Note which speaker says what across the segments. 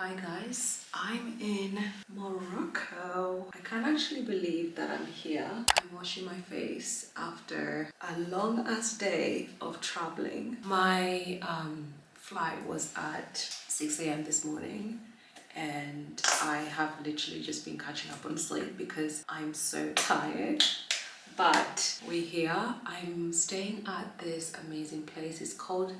Speaker 1: Hi guys, I'm in Morocco. I can't actually believe that I'm here. I'm washing my face after a long ass day of traveling. My flight was at 6 a.m. this morning and I have literally just been catching up on sleep because I'm so tired. But we're here. I'm staying at this amazing place. It's called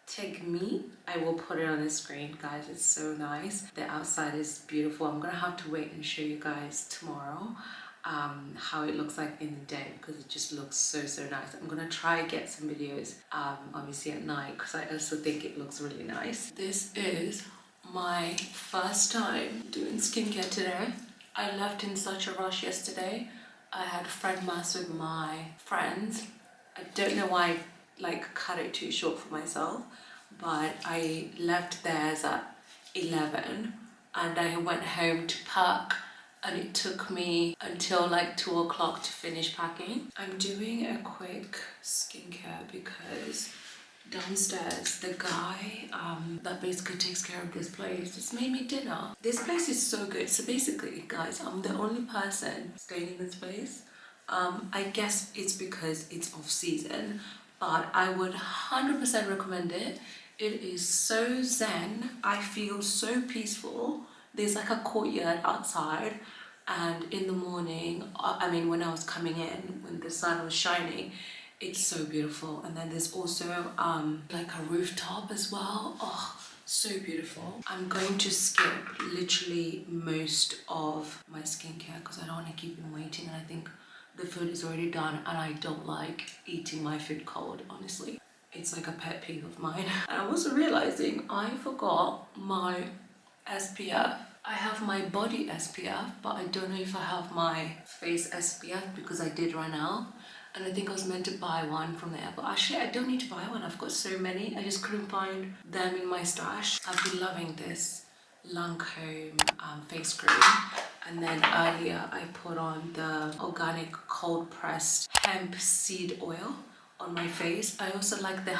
Speaker 1: Take Me. I will put it on the screen, guys. It's so nice. The outside is beautiful. I'm gonna have to wait and show you guys tomorrow how it looks like in the day because it just looks so nice. I'm gonna try get some videos obviously at night because I also think it looks really nice. This is my first time doing skincare today. I left in such a rush yesterday. I had friend mass with my friends. I don't know why I cut it too short for myself, but I left theirs at 11 and I went home to pack and it took me until like 2 o'clock to finish packing. I'm doing a quick skincare because downstairs the guy that basically takes care of this place just made me dinner. This place is so good. So basically, guys, I'm the only person staying in this place. I guess it's because it's off season, but I would 100% recommend it. It is so zen. I feel so peaceful. There's like a courtyard outside, and in the morning, I mean when I was coming in, when the sun was shining, it's so beautiful. And then there's also like a rooftop as well. Oh, so beautiful. I'm going to skip literally most of my skincare because I don't want to keep him waiting, and I think the food is already done and I don't like eating my food cold, honestly. It's like a pet peeve of mine. And I'm also realizing I forgot my SPF. I have my body SPF, but I don't know if I have my face SPF because I did run out. And I think I was meant to buy one from the airport. Actually, I don't need to buy one. I've got so many. I just couldn't find them in my stash. I've been loving this Lancome face cream. And then earlier I put on the organic cold pressed hemp seed oil on my face. I also like the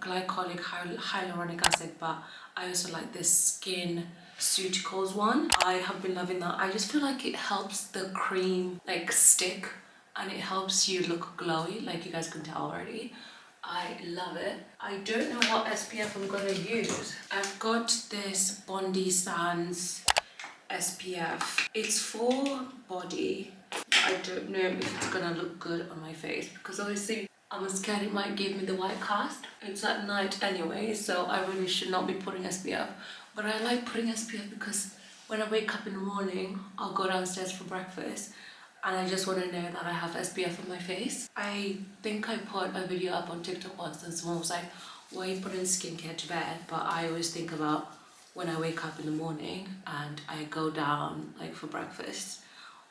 Speaker 1: glycolic hyaluronic acid, but I also like this Skin Cuticles one. I have been loving that. I just feel like it helps the cream like stick and it helps you look glowy, like you guys can tell already. I love it. I don't know what SPF I'm gonna use. I've got this Bondi Sands SPF. It's for body. I don't know if it's gonna look good on my face because obviously I'm scared it might give me the white cast. It's at night anyway, so I really should not be putting SPF. But I like putting SPF because when I wake up in the morning, I'll go downstairs for breakfast and I just want to know that I have SPF on my face. I think I put a video up on TikTok once and someone was like, why are you putting skincare to bed? But I always think about when I wake up in the morning and I go down like for breakfast,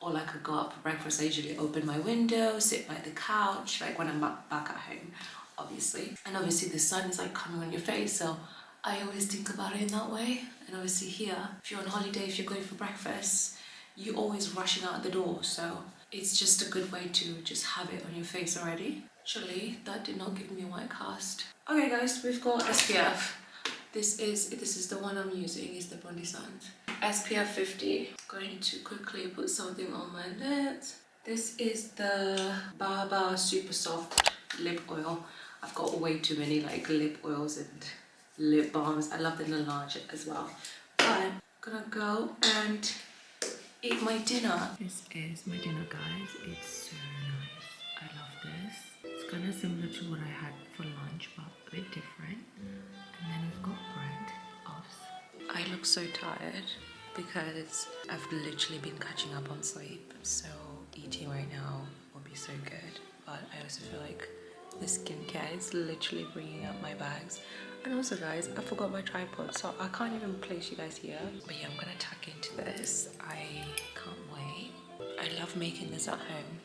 Speaker 1: or like I go up for breakfast, I usually open my window, sit by the couch, like when I'm back at home, obviously. And obviously the sun is like coming on your face, so I always think about it in that way. And obviously here, if you're on holiday, if you're going for breakfast, you're always rushing out the door, so it's just a good way to just have it on your face already. Actually, that did not give me a white cast. Okay guys, we've got SPF. This is the one I'm using, is the Bondi Sands. SPF 50. Going to quickly put something on my lips. This is the Baba Super Soft Lip Oil. I've got way too many like lip oils and lip balms. I love the Lalange as well. But I'm gonna go and eat my dinner. This is my dinner, guys. It's so nice. I love this. It's kind of similar to what I had for lunch, but a bit different. And then we've got bread, oats. I look so tired because I've literally been catching up on sleep. So eating right now will be so good. But I also feel like the skincare is literally bringing up my bags. And also guys, I forgot my tripod, so I can't even place you guys here. But yeah, I'm gonna tuck into this. I can't wait. I love making this at home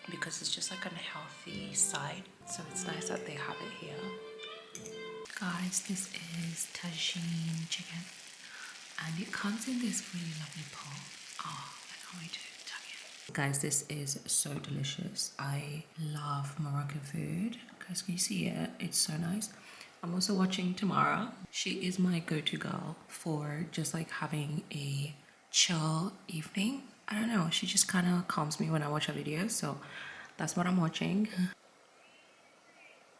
Speaker 1: because it's just like on a healthy side. So it's nice that they have it here. Guys, this is tagine chicken. And it comes in this really lovely pot. Oh, I can't wait to tuck it. Guys, this is so delicious. I love Moroccan food. Guys, can you see it? It's so nice. I'm also watching Tamara. She is my go-to girl for just like having a chill evening. I don't know, she just kind of calms me when I watch her videos, so that's what I'm watching.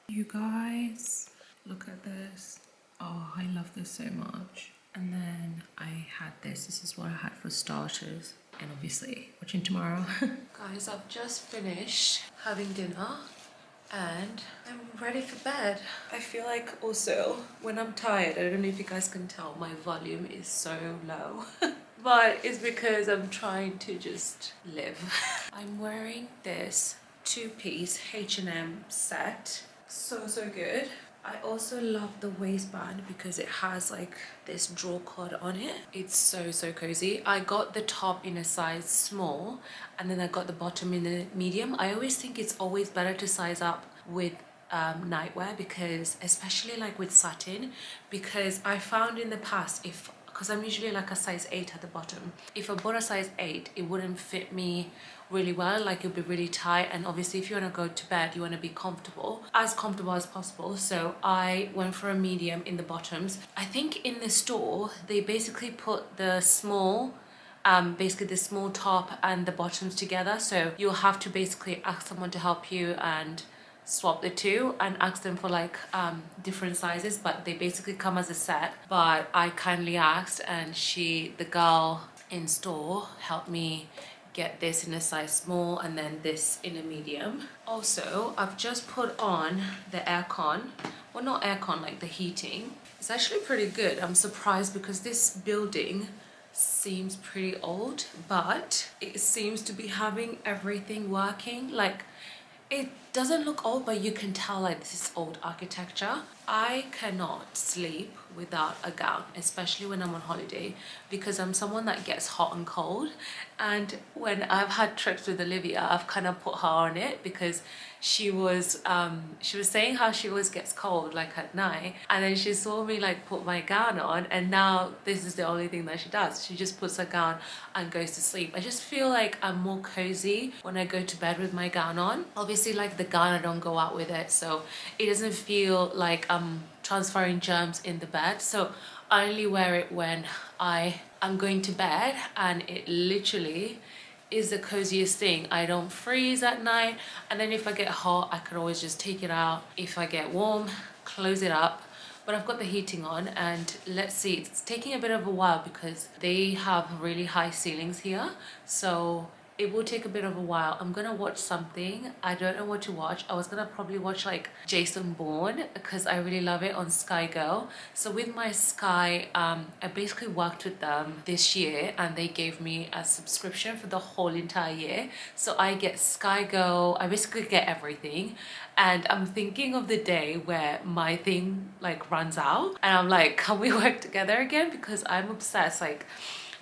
Speaker 1: You guys, look at this. Oh, I love this so much. And then I had this. This is what I had for starters. And obviously, watching tomorrow. Guys, I've just finished having dinner and I'm ready for bed. I feel like also when I'm tired, I don't know if you guys can tell, my volume is so low. But it's because I'm trying to just live. I'm wearing this two-piece H&M set. So good. I also love the waistband because it has like this draw cord on it. It's so cozy. I got the top in a size small and then I got the bottom in a medium. I always think it's always better to size up with nightwear, because especially like with satin, because I found in the past, because I'm usually like a size 8 at the bottom, if I bought a size 8 it wouldn't fit me really well, like it'd be really tight, and obviously if you want to go to bed you want to be comfortable as possible. So I went for a medium in the bottoms. I think in the store they basically put the small basically the small top and the bottoms together, so you'll have to basically ask someone to help you and swap the two and ask them for like different sizes, but they basically come as a set. But I kindly asked and the girl in store helped me get this in a size small and then this in a medium. Also, I've just put on the aircon, well not aircon, like the heating. It's actually pretty good. I'm surprised because this building seems pretty old, but it seems to be having everything working. Like, it doesn't look old, but you can tell like this is old architecture. I cannot sleep without a gown, especially when I'm on holiday, because I'm someone that gets hot and cold. And when I've had trips with Olivia, I've kind of put her on it because she was saying how she always gets cold like at night, and then she saw me like put my gown on, and now this is the only thing that she does. She just puts her gown and goes to sleep. I just feel like I'm more cozy when I go to bed with my gown on. Obviously, like the gown, I don't go out with it, so it doesn't feel like I'm transferring germs in the bed. So I only wear it when I am going to bed, and it literally is the coziest thing. I don't freeze at night, and then if I get hot I can always just take it out. If I get warm, close it up. But I've got the heating on, and let's see, it's taking a bit of a while because they have really high ceilings here, so it will take a bit of a while. I'm gonna watch something. I don't know what to watch. I was gonna probably watch like Jason Bourne because I really love it on Sky Go. So with my Sky, I basically worked with them this year and they gave me a subscription for the whole entire year. So I get Sky Go, I basically get everything. And I'm thinking of the day where my thing like runs out and I'm like, can we work together again? Because I'm obsessed. Like,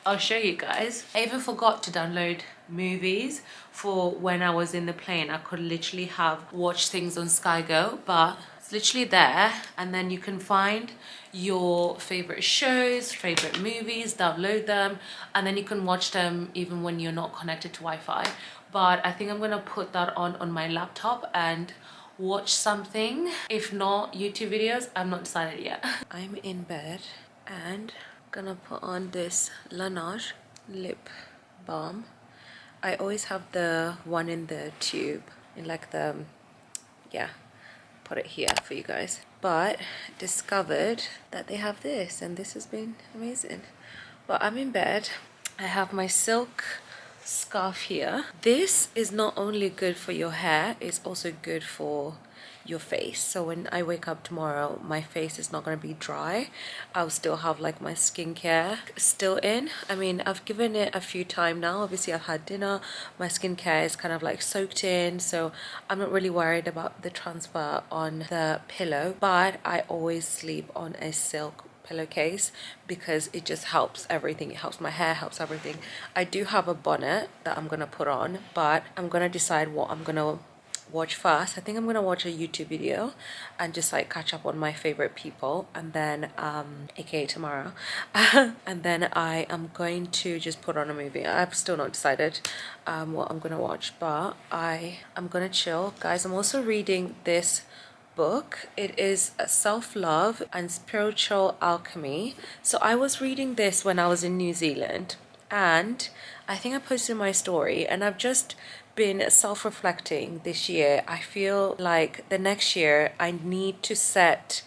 Speaker 1: I'll show you guys. I even forgot to download movies for when I was in the plane. I could literally have watched things on Sky Go, but it's literally there, and then you can find your favorite shows, favorite movies, download them, and then you can watch them even when you're not connected to Wi-Fi. But I think I'm gonna put that on my laptop and watch something. If not YouTube videos, I'm not decided yet. I'm in bed and gonna put on this Laneige lip balm. I always have the one in the tube, in like the, yeah, put it here for you guys. But discovered that they have this, and this has been amazing. But I'm in bed. I have my silk scarf here. This is not only good for your hair, it's also good for your face. So when I wake up tomorrow, my face is not going to be dry. I'll still have like my skincare still in. I mean, I've given it a few times now. Obviously I've had dinner, my skincare is kind of like soaked in, so I'm not really worried about the transfer on the pillow. But I always sleep on a silk pillowcase because it just helps everything. It helps my hair, helps everything. I do have a bonnet that I'm gonna put on, but I'm gonna decide what I'm gonna watch first. I think I'm gonna watch a YouTube video and just like catch up on my favorite people, and then aka tomorrow and then I am going to just put on a movie. I've still not decided what I'm gonna watch, but I am gonna chill. Guys, I'm also reading this book. It is Self-Love and Spiritual Alchemy. So I was reading this when I was in New Zealand, and I think I posted my story, and I've just been self-reflecting this year. I feel like the next year I need to set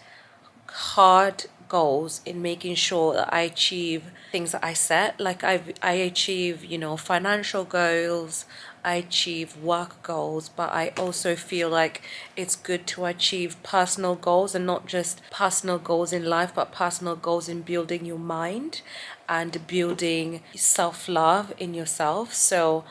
Speaker 1: hard goals in making sure that I achieve things that I set. Like I achieve, financial goals, I achieve work goals, but I also feel like it's good to achieve personal goals, and not just personal goals in life, but personal goals in building your mind and building self-love in yourself. So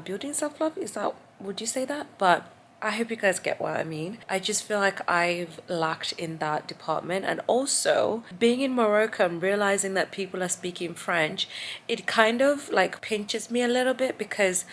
Speaker 1: building self-love, is that, would you say that? But I hope you guys get what I mean. I just feel like I've lacked in that department. And also, being in Morocco and realizing that people are speaking French, it kind of like pinches me a little bit, because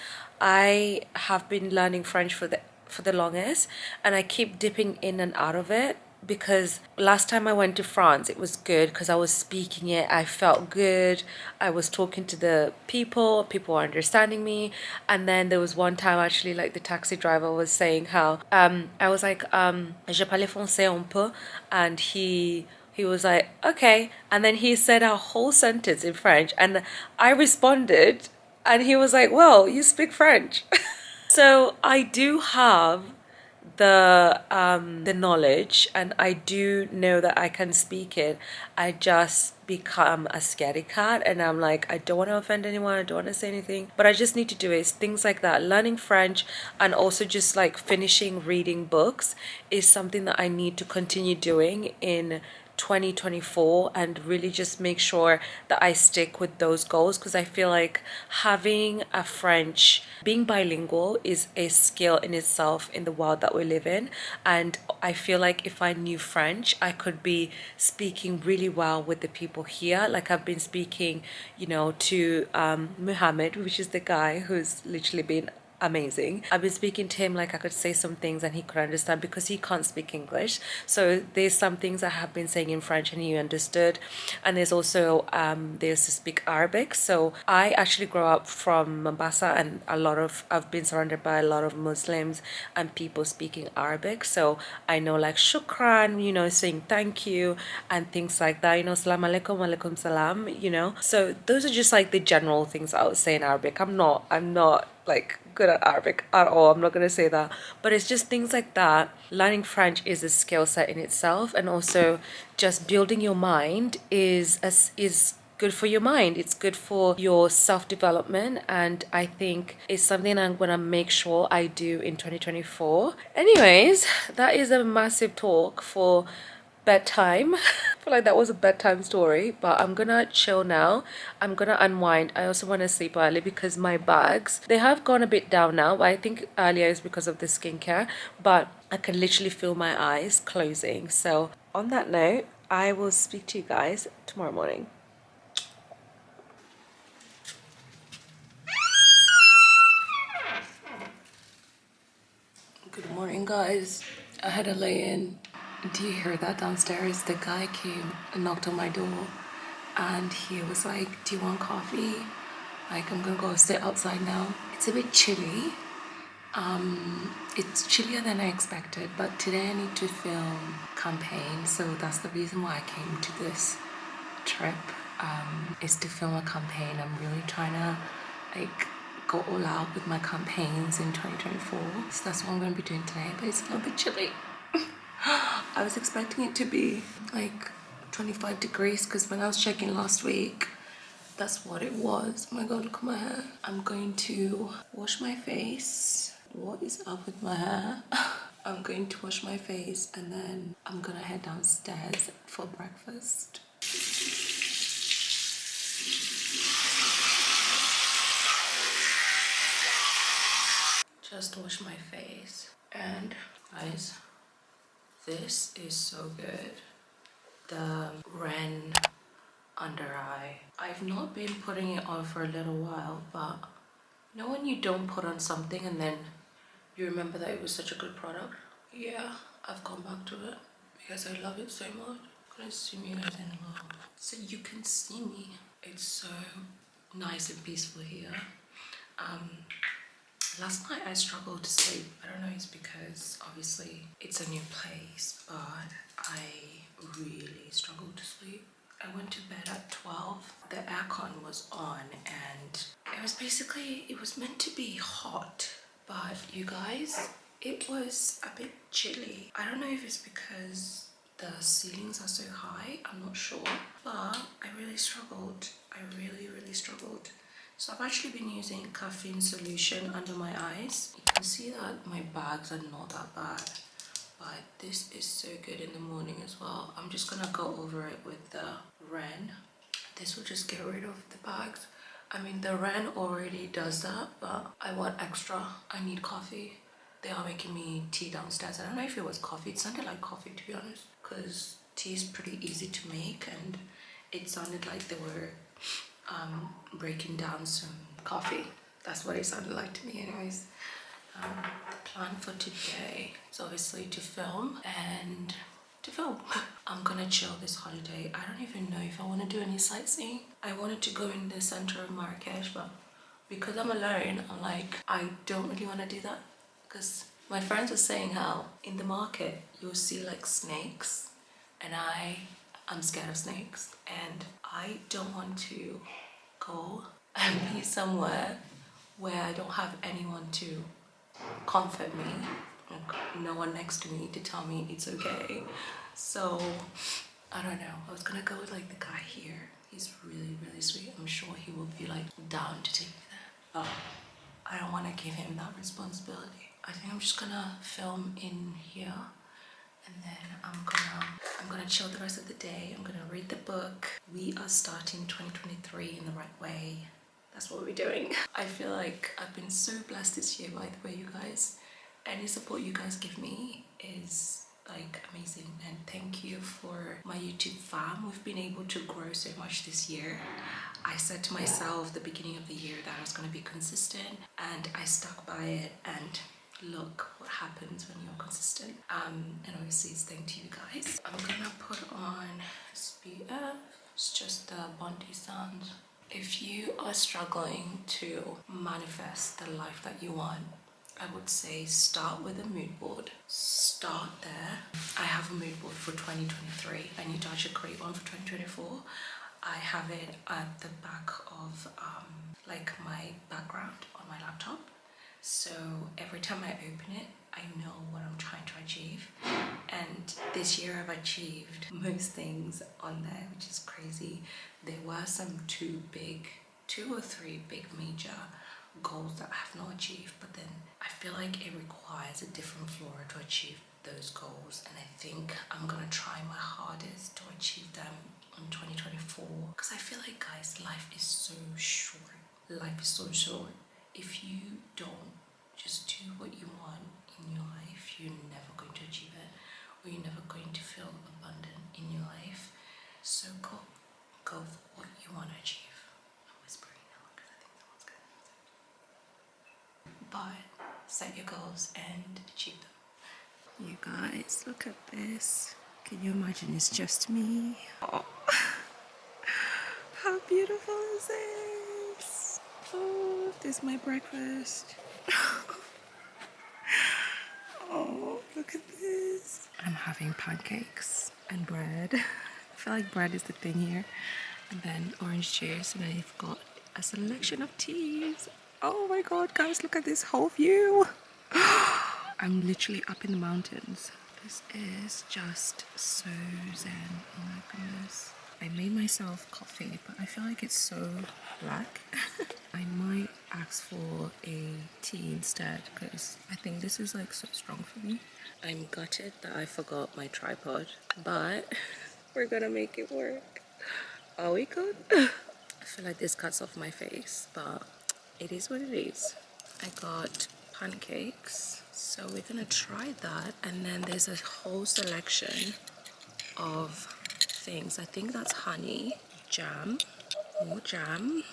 Speaker 1: I have been learning French for the longest, and I keep dipping in and out of it. Because last time I went to France, it was good because I was speaking it. I felt good. I was talking to the people were understanding me. And then there was one time, actually, like the taxi driver was saying how I was like, je parle français un peu, and he was like, okay, and then he said a whole sentence in French, and I responded, and he was like, well, you speak French. So I do have the knowledge, and I do know that I can speak it. I just become a scaredy cat, and I'm like, I don't want to offend anyone, I don't want to say anything, but I just need to do it. It's things like that. Learning French and also just like finishing reading books is something that I need to continue doing in 2024, and really just make sure that I stick with those goals, because I feel like having a French, being bilingual, is a skill in itself in the world that we live in. And I feel like if I knew French, I could be speaking really well with the people here. Like I've been speaking, to Muhammad, which is the guy who's literally been amazing. I've been speaking to him like I could say some things and he could understand, because he can't speak English. So there's some things I have been saying in French and he understood. And there's also there's to speak Arabic. So I actually grew up from Mombasa, and I've been surrounded by a lot of Muslims and people speaking Arabic. So I know like shukran, saying thank you and things like that, salam alaikum, alaikum salam, So those are just like the general things I would say in Arabic. I'm not like good at Arabic at all. I'm not going to say that, but it's just things like that. Learning French is a skill set in itself, and also just building your mind is good for your mind. It's good for your self-development, and I think it's something I'm going to make sure I do in 2024. Anyways, that is a massive talk for bedtime. I feel like that was a bedtime story, but I'm gonna chill now. I'm gonna unwind. I also want to sleep early because my bags, they have gone a bit down now, but I think earlier is because of the skincare, but I can literally feel my eyes closing. So on that note, I will speak to you guys tomorrow morning. Good morning, guys. I had a lay-in. Do you hear that downstairs? The guy came and knocked on my door, and he was like, do you want coffee? Like, I'm gonna go sit outside now. It's a bit chilly. It's chillier than I expected, but today I need to film campaign, so that's the reason why I came to this trip, is to film a campaign. I'm really trying to like go all out with my campaigns in 2024, so that's what I'm going to be doing today. But it's a little bit chilly. I was expecting it to be like 25 degrees, because when I was checking last week, that's what it was. Oh my god, look at my hair. I'm going to wash my face. What is up with my hair? I'm going to wash my face, and then I'm gonna head downstairs for breakfast. Just wash my face, and guys, this is so good. The Ren under eye. I've not been putting it on for a little while, but you know when you don't put on something and then you remember that it was such a good product? Yeah, I've gone back to it because I love it so much. I'm gonna zoom you guys in a little so you can see me. It's so nice and peaceful here. Last night I struggled to sleep. I don't know, it's because obviously it's a new place, but I really struggled to sleep. I went to bed at 12. The aircon was on and it was meant to be hot, but you guys, it was a bit chilly. I don't know if it's because the ceilings are so high, I'm not sure, but I really struggled. I really struggled. So I've actually been using caffeine solution under my eyes. You can see that my bags are not that bad, but this is so good in the morning as well. I'm just gonna go over it with the Ren. This will just get rid of the bags. I mean, the Ren already does that, but I want extra. I need coffee. They are making me tea downstairs. I don't know if it was coffee. It sounded like coffee, to be honest, because tea is pretty easy to make, and it sounded like they were breaking down some coffee. That's what it sounded like to me anyways. The plan for today is obviously to film and I'm gonna chill this holiday. I don't even know if I want to do any sightseeing. I wanted to go in the center of Marrakech, but because I'm alone, I'm like, I don't really want to do that, because my friends were saying how in the market you'll see like snakes, and I'm scared of snakes, and I don't want to go and be somewhere where I don't have anyone to comfort me, like no one next to me to tell me it's okay. So I don't know, I was gonna go with like the guy here. He's really sweet. I'm sure he will be like down to take me there. I don't want to give him that responsibility. I think I'm just gonna film in here, and then I'm gonna chill the rest of the day. I'm gonna read the book. We are starting 2023 in the right way. That's what we're doing. I feel like I've been so blessed this year, by the way, you guys. Any support you guys give me is like amazing, and thank you for my YouTube fam. We've been able to grow so much this year. I said to myself the beginning of the year that I was going to be consistent, and I stuck by it, and look what happens when you're consistent. And obviously it's thanks to you guys. I'm gonna put on SPF. It's just the Bondi sound. If you are struggling to manifest the life that you want, I would say start with a mood board. Start there. I have a mood board for 2023. I need to actually create one for 2024. I have it at the back of like my background on my laptop. So every time I open it, I know what I'm trying to achieve. And this year I've achieved most things on there, which is crazy. There were some two or three big major goals that I have not achieved, but then I feel like it requires a different flora to achieve those goals, and I think I'm gonna try my hardest to achieve them in 2024, because I feel like, guys, life is so short. Life is so short. If you don't just do what you want in your life, you're never going to achieve it, or you're never going to feel abundant in your life. So go for what you want to achieve. I'm whispering now because I think someone's gonna. But set your goals and achieve them. You guys, look at this. Can you imagine it's just me? Oh. How beautiful is this? Oh, this is my breakfast. Oh, look at this. I'm having pancakes and bread. I feel like bread is the thing here. And then orange juice, and I've got a selection of teas. Oh my god, guys, look at this whole view. I'm literally up in the mountains. This is just so zen. Oh my goodness. I made myself coffee, but I feel like it's so black. I might ask for a tea instead, because I think this is like so strong for me. I'm gutted that I forgot my tripod, but we're gonna make it work. Are we good? I feel like this cuts off my face, but it is what it is. I got pancakes, so we're gonna try that, and then there's a whole selection of things. I think that's honey, jam, more jam,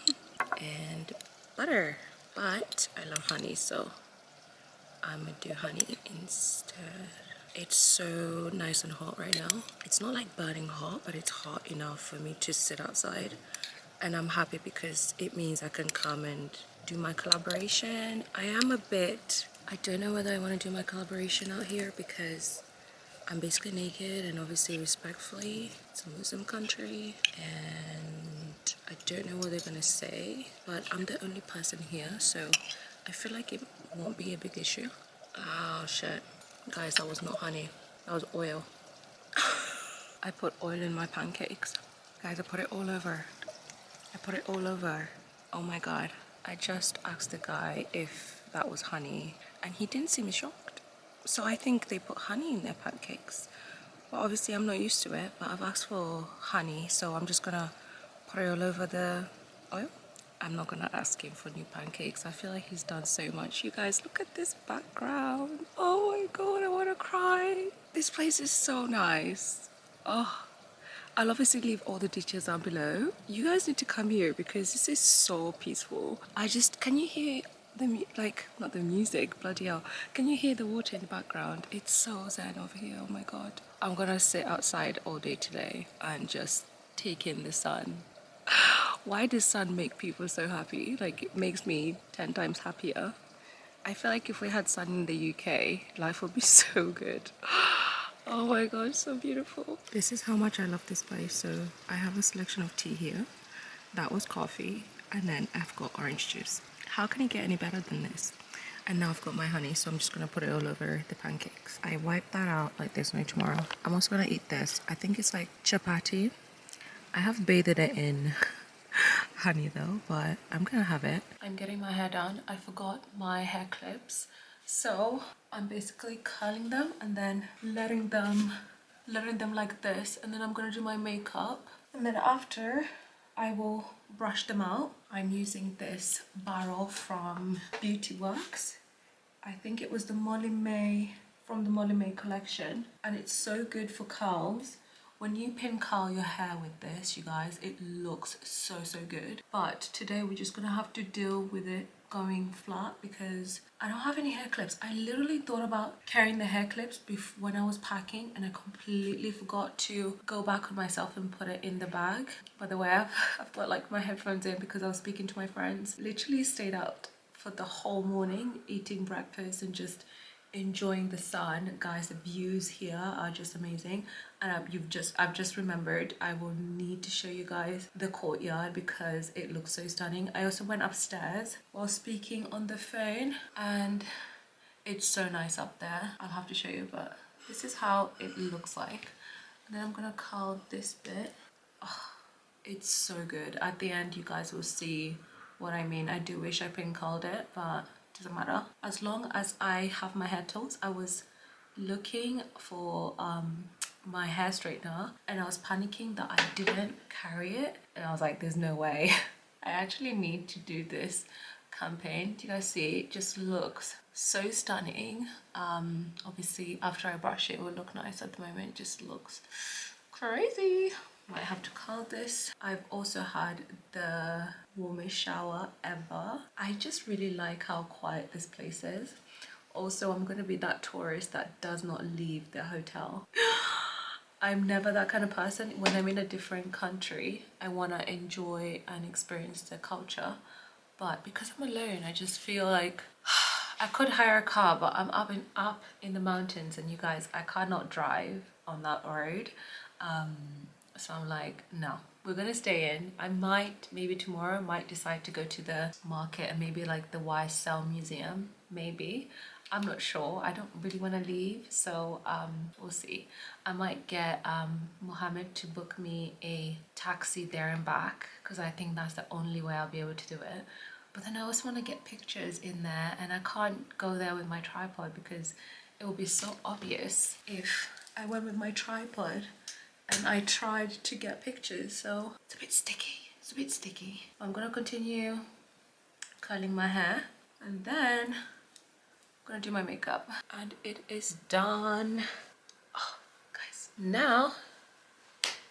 Speaker 1: and butter. But I love honey, so I'm gonna do honey instead. It's so nice and hot right now. It's not like burning hot, but it's hot enough for me to sit outside. And I'm happy because it means I can come and do my collaboration. I don't know whether I want to do my collaboration out here because I'm basically naked and obviously respectfully. It's a Muslim country and I don't know what they're gonna say, but I'm the only person here, so I feel like it won't be a big issue. Oh shit. Guys, that was not honey. That was oil. I put oil in my pancakes. Guys, I put it all over. I put it all over. Oh my god. I just asked the guy if that was honey and he didn't seem shocked. So I think they put honey in their pancakes. Well, obviously I'm not used to it, but I've asked for honey, so I'm just gonna put it all over the oil. I'm not gonna ask him for new pancakes. I feel like he's done so much. You guys, look at this background. Oh my god, I wanna cry. This place is so nice. Oh, I'll obviously leave all the details down below. You guys need to come here because this is so peaceful. Can you hear not the music, bloody hell. Can you hear the water in the background? It's so zen over here, oh my god. I'm gonna sit outside all day today and just take in the sun. Why does sun make people so happy? Like, it makes me 10 times happier. I feel like if we had sun in the UK, life would be so good. Oh my god, so beautiful. This is how much I love this place. So I have a selection of tea here. That was coffee. And then I've got orange juice. How can it get any better than this? And now I've got my honey, so I'm just gonna put it all over the pancakes. I wipe that out like there's no tomorrow. I'm also gonna eat this. I think it's like chapati. I have bathed it in honey though, but I'm gonna have it. I'm getting my hair done. I forgot my hair clips. So I'm basically curling them and then letting them like this, and then I'm gonna do my makeup, and then after I will brush them out. I'm using this barrel from Beauty Works. I think it was the Molly May from the Molly May collection, and it's so good for curls. When you pin curl your hair with this, you guys, it looks so good. But today we're just gonna have to deal with it going flat because I don't have any hair clips. I literally thought about carrying the hair clips when I was packing, and I completely forgot to go back on myself and put it in the bag. By the way, I've got like my headphones in because I was speaking to my friends. Literally stayed out for the whole morning eating breakfast and just enjoying the sun. Guys, the views here are just amazing, and I've just remembered I will need to show you guys the courtyard because it looks so stunning. I also went upstairs while speaking on the phone and it's so nice up there. I'll have to show you, but this is how it looks like. And then I'm gonna curl this bit. Oh, it's so good. At the end you guys will see what I mean. I do wish I pin curled it, but doesn't matter. As long as I have my hair tools. I was looking for my hair straightener and I was panicking that I didn't carry it, and I was like, there's no way. I actually need to do this campaign. Do you guys see? It just looks so stunning. Obviously after I brush it will look nice. At the moment it just looks crazy. Might have to curl this. I've also had the warmest shower ever. I just really like how quiet this place is. Also, I'm gonna be that tourist that does not leave the hotel. I'm never that kind of person. When I'm in a different country, I wanna enjoy and experience the culture. But because I'm alone, I just feel like I could hire a car, but I'm up in the mountains, and you guys, I cannot drive on that road. So I'm like, no, we're gonna stay in. I might, maybe tomorrow, might decide to go to the market and maybe like the YSL museum, maybe. I'm not sure. I don't really want to leave, so we'll see. I might get Mohammed to book me a taxi there and back because I think that's the only way I'll be able to do it. But then I also want to get pictures in there, and I can't go there with my tripod because it will be so obvious if I went with my tripod and I tried to get pictures, so it's a bit sticky. It's a bit sticky. I'm gonna continue curling my hair and then I'm gonna do my makeup, and it is done. Oh, guys, now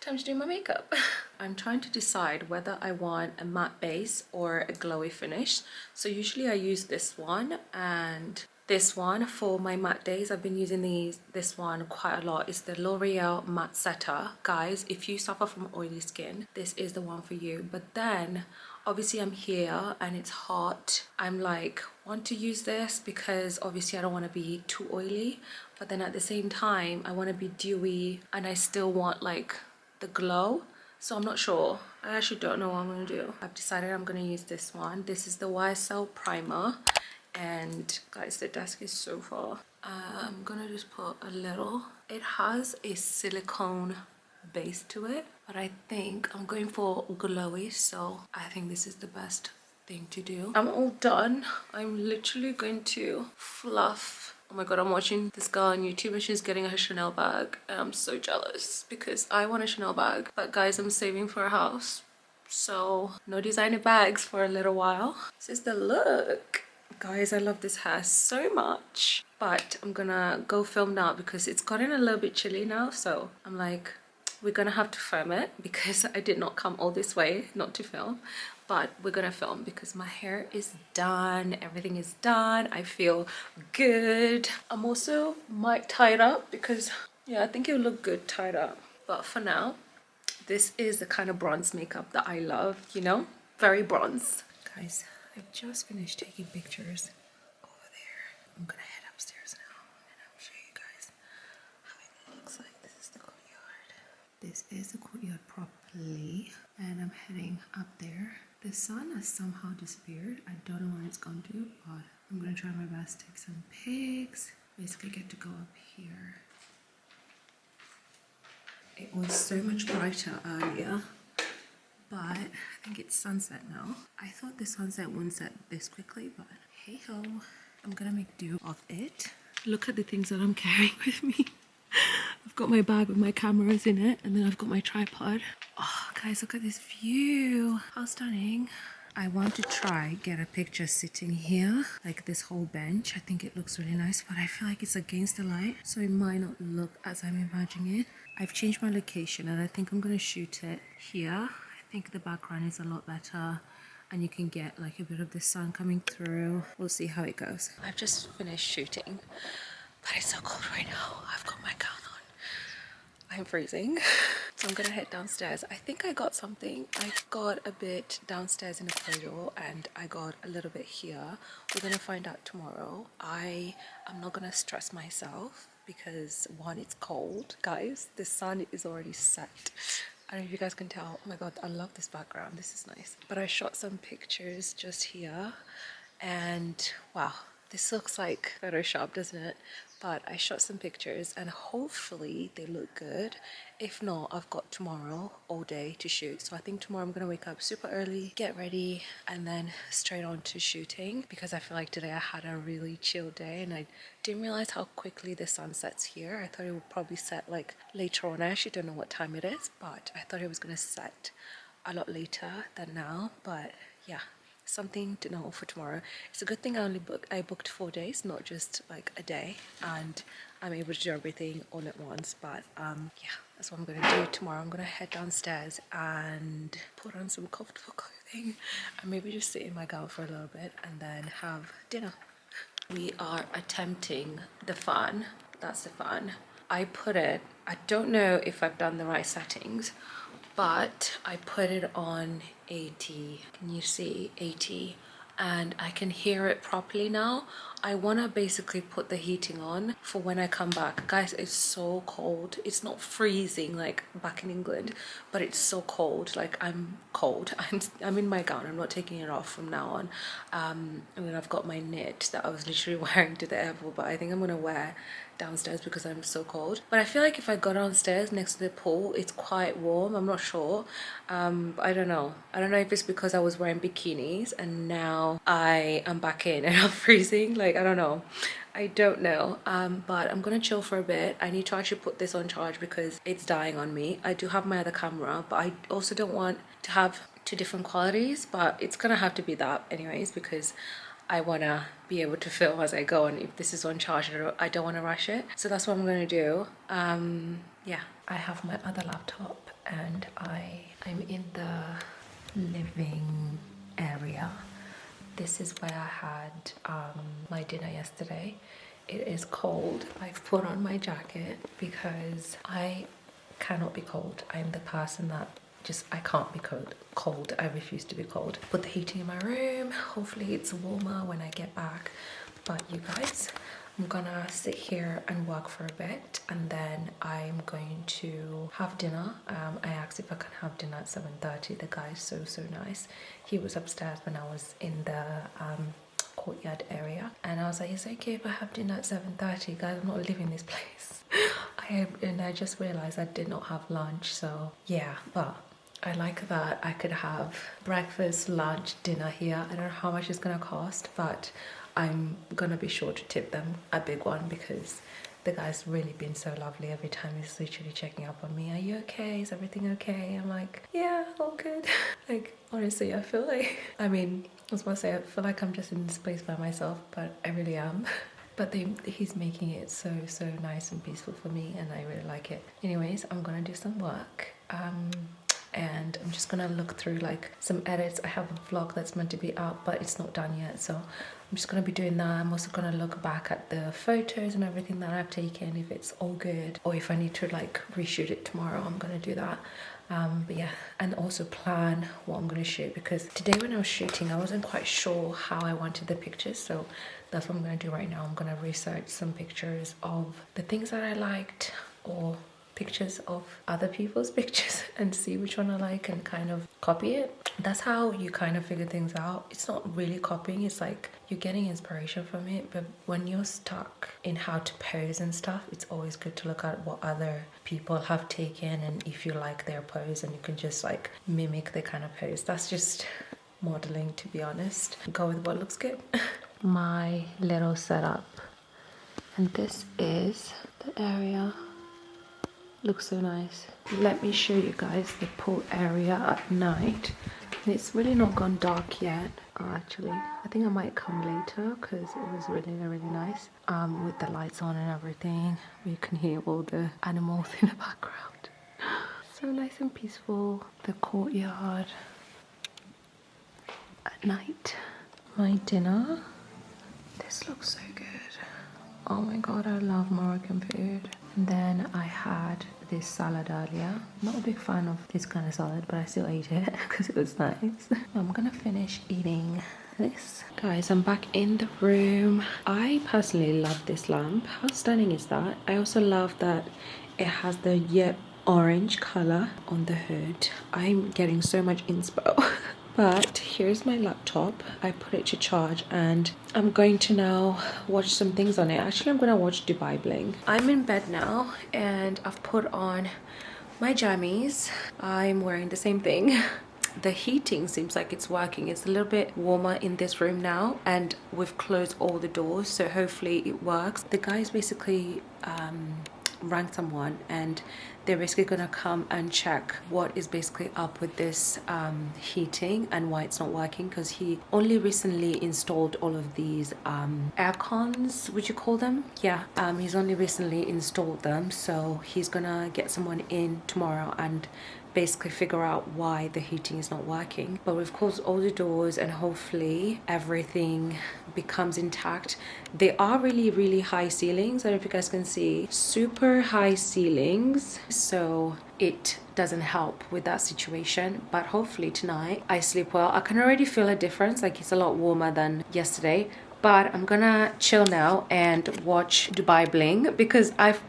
Speaker 1: time to do my makeup. I'm trying to decide whether I want a matte base or a glowy finish. So usually I use this one and this one for my matte days. I've been using this one quite a lot. It's the L'Oreal Matte Setter. Guys, if you suffer from oily skin, this is the one for you. But then obviously I'm here and it's hot. I'm like, want to use this because obviously I don't want to be too oily, but then at the same time I want to be dewy and I still want like the glow. So I'm not sure. I actually don't know what I'm going to do. I've decided I'm going to use this one. This is the YSL primer. And guys, the desk is so far. I'm going to just put a little. It has a silicone base to it, but I think I'm going for glowy, so I think this is the best thing to do. I'm all done. I'm literally going to fluff. Oh my god, I'm watching this girl on YouTube and she's getting a Chanel bag and I'm so jealous because I want a Chanel bag, but guys, I'm saving for a house, so no designer bags for a little while. This is the look. Guys, I love this hair so much, but I'm gonna go film now because it's gotten a little bit chilly now, so I'm like, we're gonna have to film it because I did not come all this way not to film, but we're gonna film because my hair is done, everything is done. I feel good. I'm also might tie it up because yeah, I think it will look good tied up, but for now this is the kind of bronze makeup that I love, you know, very bronze. Guys, I just finished taking pictures over there. I'm gonna head upstairs now and I'll show you guys how it looks like. This is the courtyard. This is the courtyard properly, and I'm heading up there. The sun has somehow disappeared. I don't know where it's gone to, but I'm gonna try my best to take some pics. Basically get to go up here. It was so much brighter earlier, but I think it's sunset now. I thought the sunset wouldn't set this quickly, but hey ho, I'm gonna make do of it. Look at the things that I'm carrying with me. I've got my bag with my cameras in it, and then I've got my tripod. Oh guys, look at this view. How stunning. I want to try get a picture sitting here, like this whole bench. I think it looks really nice, but I feel like it's against the light, so it might not look as I'm imagining it. I've changed my location and I think I'm gonna shoot it here. I think the background is a lot better and you can get like a bit of the sun coming through. We'll see how it goes. I've just finished shooting, but it's so cold right now. I've got my gown on. I'm freezing. So I'm gonna head downstairs. I think I got something. I got a bit downstairs in the corridor and I got a little bit here. We're gonna find out tomorrow. I'm not gonna stress myself because one, it's cold. Guys, the sun is already set. I don't know if you guys can tell. Oh my god, I love this background. This is nice. But I shot some pictures just here and wow, this looks like Photoshop, doesn't it? But I shot some pictures and hopefully they look good. If not, I've got tomorrow all day to shoot. So I think tomorrow I'm gonna wake up super early, get ready, and then straight on to shooting because I feel like today I had a really chill day and I didn't realize how quickly the sun sets here. I thought it would probably set like later on. I actually don't know what time it is, but I thought it was gonna set a lot later than now. But yeah, something to know for tomorrow. It's a good thing I booked 4 days, not just like a day, and I'm able to do everything all at once. But yeah, that's what I'm gonna do tomorrow. I'm gonna head downstairs and put on some comfortable clothing and maybe just sit in my gown for a little bit and then have dinner. We are attempting the fan. That's the fan. I put it, I don't know if I've done the right settings, but I put it on 80. Can you see 80? And I can hear it properly now. I want to basically put the heating on for when I come back. Guys, it's so cold. It's not freezing like back in England, but it's so cold. Like I'm cold. I'm in my gown. I'm not taking it off from now on. And then I've got my knit that I was literally wearing to the airport, but I think I'm gonna wear downstairs because I'm so cold. But I feel like if I go downstairs next to the pool, it's quite warm. I'm not sure. But I don't know. I don't know if it's because I was wearing bikinis and now I am back in and I'm freezing. Like, I don't know. I don't know. But I'm gonna chill for a bit. I need to actually put this on charge because it's dying on me. I do have my other camera, but I also don't want to have two different qualities, but it's gonna have to be that anyways because I want to be able to film as I go, and if this is on charge I don't want to rush it, so that's what I'm going to do. Yeah, I have my other laptop and I'm in the living area. This is where I had my dinner yesterday. It is cold. I've put on my jacket because I cannot be cold. I'm the person that I can't be cold. I refuse to be cold. Put the heating in my room. Hopefully it's warmer when I get back. But you guys, I'm gonna sit here and work for a bit, and then I'm going to have dinner. I asked if I can have dinner at 7:30. The guy is so nice. He was upstairs when I was in the courtyard area, and I was like, it's okay if I have dinner at 7:30, guys, I'm not leaving this place. And I just realized I did not have lunch, so yeah. But I like that I could have breakfast, lunch, dinner here. I don't know how much it's gonna cost, but I'm gonna be sure to tip them a big one, because the guy's really been so lovely. Every time he's literally checking up on me. Are you okay? Is everything okay? I'm like, yeah, all good. Like, honestly, I feel like, I mean, I was about to say, I feel like I'm just in this place by myself, but I really am. But he's making it so nice and peaceful for me, and I really like it. Anyways, I'm gonna do some work. And I'm just gonna look through like some edits. I have a vlog that's meant to be out, but it's not done yet, so I'm just gonna be doing that. I'm also gonna look back at the photos and everything that I've taken, if it's all good, or if I need to like reshoot it tomorrow, I'm gonna do that. But yeah, and also plan what I'm gonna shoot, because today when I was shooting, I wasn't quite sure how I wanted the pictures, so that's what I'm gonna do right now. I'm gonna research some pictures of the things that I liked, or pictures of other people's pictures, and see which one I like and kind of copy it. That's how you kind of figure things out. It's not really copying, it's like you're getting inspiration from it, but when you're stuck in how to pose and stuff, it's always good to look at what other people have taken, and if you like their pose, and you can just like mimic the kind of pose. That's just modeling, to be honest. Go with what looks good. My little setup, and this is the area. Looks so nice. Let me show you guys the pool area at night. It's really not gone dark yet. Actually, I think I might come later, because it was really nice. With the lights on and everything, you can hear all the animals in the background. So nice and peaceful. The courtyard at night. My dinner. This looks so good. Oh my god, I love Moroccan food. And then I had this salad earlier. Not a big fan of this kind of salad, but I still ate it because it was nice. I'm gonna finish eating this. Guys, I'm back in the room. I personally love this lamp. How stunning is that? I also love that it has the yet orange color on the hood. I'm getting so much inspo. But here's my laptop. I put it to charge, and I'm going to now watch some things on it. Actually, I'm gonna watch Dubai Bling. I'm in bed now, and I've put on my jammies. I'm wearing the same thing. The heating seems like it's working. It's a little bit warmer in this room now, and we've closed all the doors, so hopefully it works. The guys basically rang someone, and they're basically gonna come and check what is basically up with this heating and why it's not working, because he only recently installed all of these air cons, would you call them? Yeah, he's only recently installed them, so he's gonna get someone in tomorrow and basically figure out why the heating is not working. But we've closed all the doors, and hopefully everything becomes intact. They are really high ceilings. I don't know if you guys can see, super high ceilings, so it doesn't help with that situation. But hopefully tonight I sleep well. I can already feel a difference, like it's a lot warmer than yesterday. But I'm gonna chill now and watch Dubai Bling, because I've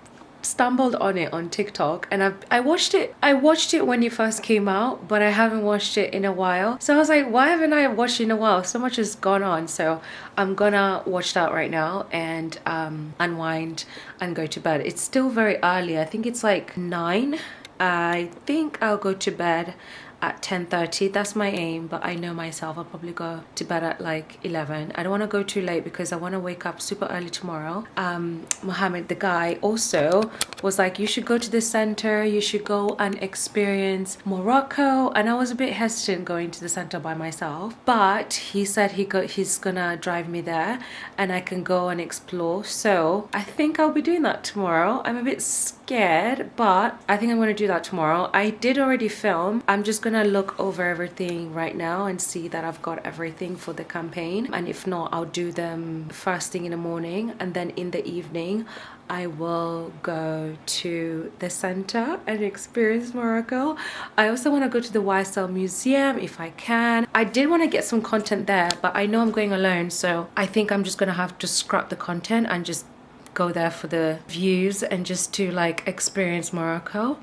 Speaker 1: stumbled on it on TikTok, and I watched it when it first came out, but I haven't watched it in a while. So I was like, why haven't I watched it in a while? So much has gone on. So I'm gonna watch that right now and unwind and go to bed. It's still very early. I think it's like 9. I think I'll go to bed at 10:30. That's my aim, but I know myself, I'll probably go to bed at like 11. I don't want to go too late because I want to wake up super early tomorrow. Mohammed, the guy, also was like, you should go to the center, you should go and experience Morocco, and I was a bit hesitant going to the center by myself, but he said he's gonna drive me there and I can go and explore. So I think I'll be doing that tomorrow. I'm a bit scared, but I think I'm going to do that tomorrow. I did already film. I'm just gonna look over everything right now and see that I've got everything for the campaign, and if not, I'll do them first thing in the morning, and then in the evening I will go to the center and experience Morocco. I also want to go to the YSL museum if I can. I did want to get some content there, but I know I'm going alone, so I think I'm just gonna have to scrap the content and just go there for the views and just to like experience Morocco.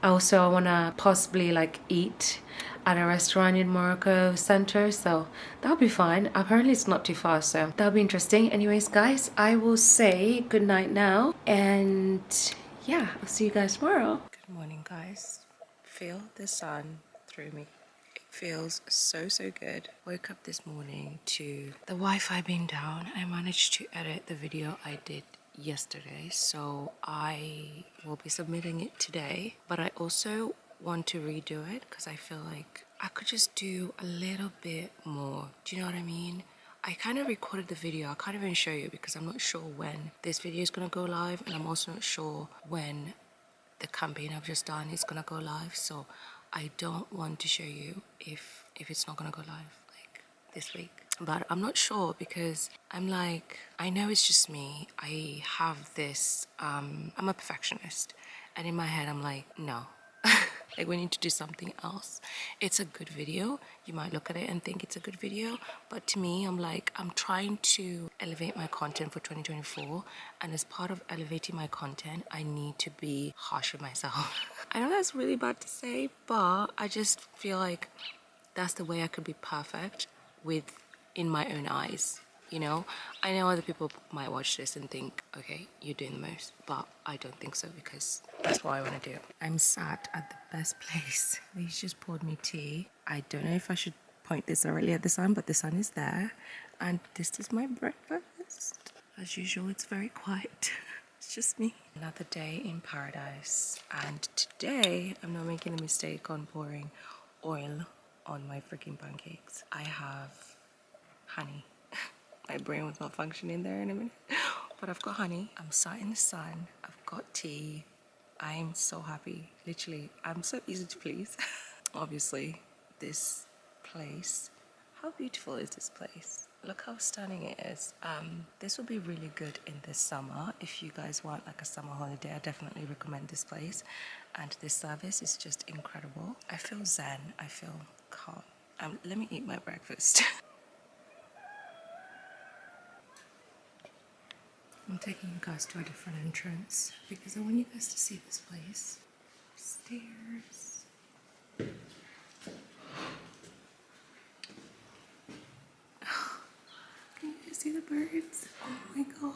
Speaker 1: Also, I want to possibly like eat at a restaurant in Morocco center, so that'll be fine. Apparently it's not too far, so that'll be interesting. Anyways guys, I will say good night now, and yeah, I'll see you guys tomorrow. Good morning guys. Feel the sun through me. It feels so good. Woke up this morning to the Wi-Fi being down. I managed to edit the video I did yesterday, so I will be submitting it today, but I also want to redo it because I feel like I could just do a little bit more. Do you know what I mean? I kind of recorded the video. I can't even show you because I'm not sure when this video is gonna go live, and I'm also not sure when the campaign I've just done is gonna go live, so I don't want to show you if it's not gonna go live like this week. But I'm not sure because I'm like, I know it's just me. I have this I'm a perfectionist, and in my head I'm like, no. Like, we need to do something else. It's a good video. You might look at it and think it's a good video, but to me, I'm like, I'm trying to elevate my content for 2024, and as part of elevating my content, I need to be harsh with myself. I know that's really bad to say, but I just feel like that's the way I could be perfect in my own eyes. You know, I know other people might watch this and think, okay, you're doing the most, but I don't think so because that's what I want to do. I'm sat at the best place. He's just poured me tea. I don't know if I should point this directly at the sun, but the sun is there. And this is my breakfast. As usual, it's very quiet. It's just me. Another day in paradise. And today, I'm not making a mistake on pouring oil on my freaking pancakes. I have honey. My brain was not functioning there in a minute, but I've got honey. I'm sat in the sun. I've got tea. I'm so happy. Literally, I'm so easy to please. Obviously, this place. How beautiful is this place? Look how stunning it is. This will be really good in the summer. If you guys want like a summer holiday, I definitely recommend this place. And this service is just incredible. I feel zen. I feel calm. Let me eat my breakfast. I'm taking you guys to a different entrance because I want you guys to see this place. Stairs. Can you guys see the birds? Oh my god.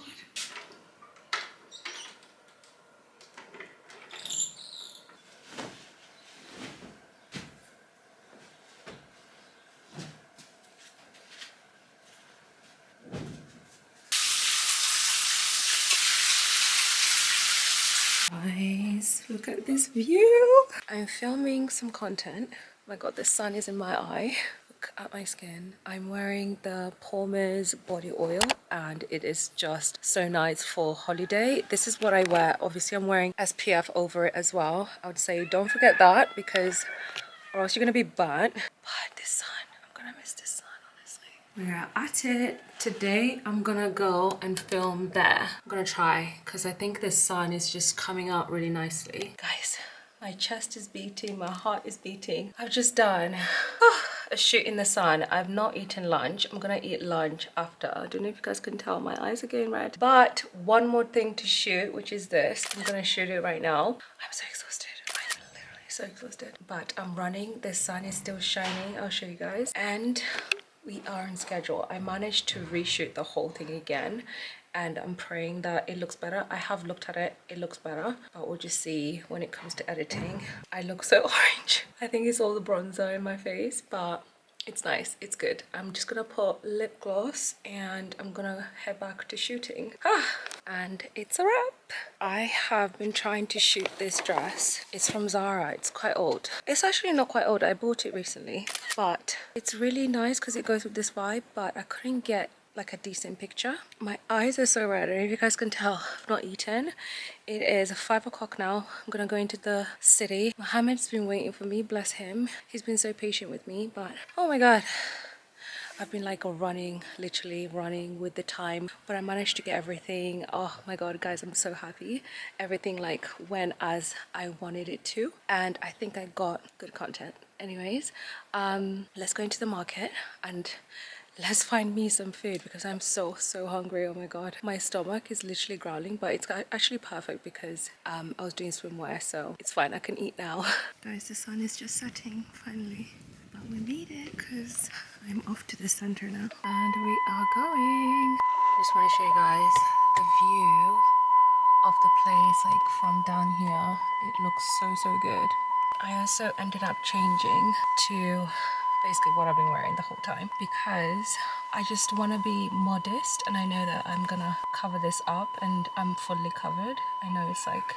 Speaker 1: Guys, look at this view. I'm filming some content. Oh my god, the sun is in my eye. Look at my skin. I'm wearing the Palmer's body oil and it is just so nice for holiday. This is what I wear. Obviously, I'm wearing SPF over it as well. I would say don't forget that because or else you're gonna be burnt. But this sun, I'm gonna miss this sun, honestly. We're at it. Today I'm gonna go and film there. I'm gonna try because I think the sun is just coming out really nicely. Guys, my chest is beating, my heart is beating. I've just done a shoot in the sun. I've not eaten lunch. I'm gonna eat lunch after. I don't know if you guys can tell, my eyes are getting red. But one more thing to shoot, which is this. I'm gonna shoot it right now. I'm so exhausted. I'm literally so exhausted. But I'm running. The sun is still shining. I'll show you guys. And we are on schedule. I managed to reshoot the whole thing again and I'm praying that it looks better. I have looked at it, it looks better, but we'll just see when it comes to editing. I look so orange. I think it's all the bronzer in my face, but it's nice, it's good. I'm just gonna put lip gloss and I'm gonna head back to shooting. And it's a wrap. I have been trying to shoot this dress. It's from Zara, it's quite old. It's actually not quite old, I bought it recently, but it's really nice because it goes with this vibe, but I couldn't get like a decent picture. My eyes are so red. I don't know if you guys can tell, I've not eaten. It is 5 o'clock now. I'm gonna go into the city. Mohammed's been waiting for me, bless him. He's been so patient with me, but oh my god. I've been like running, literally running with the time, but I managed to get everything. Oh my god, guys, I'm so happy. Everything like went as I wanted it to, and I think I got good content. Anyways, let's go into the market and let's find me some food because I'm so hungry. Oh my god, my stomach is literally growling, but it's actually perfect because I was doing swimwear, so it's fine. I can eat now. Guys, the sun is just setting finally. But we made it because I'm off to the center now. And we are going. I just want to show you guys the view of the place, like from down here. It looks so good. I also ended up changing to basically what I've been wearing the whole time because I just want to be modest, and I know that I'm gonna cover this up and I'm fully covered. I know it's like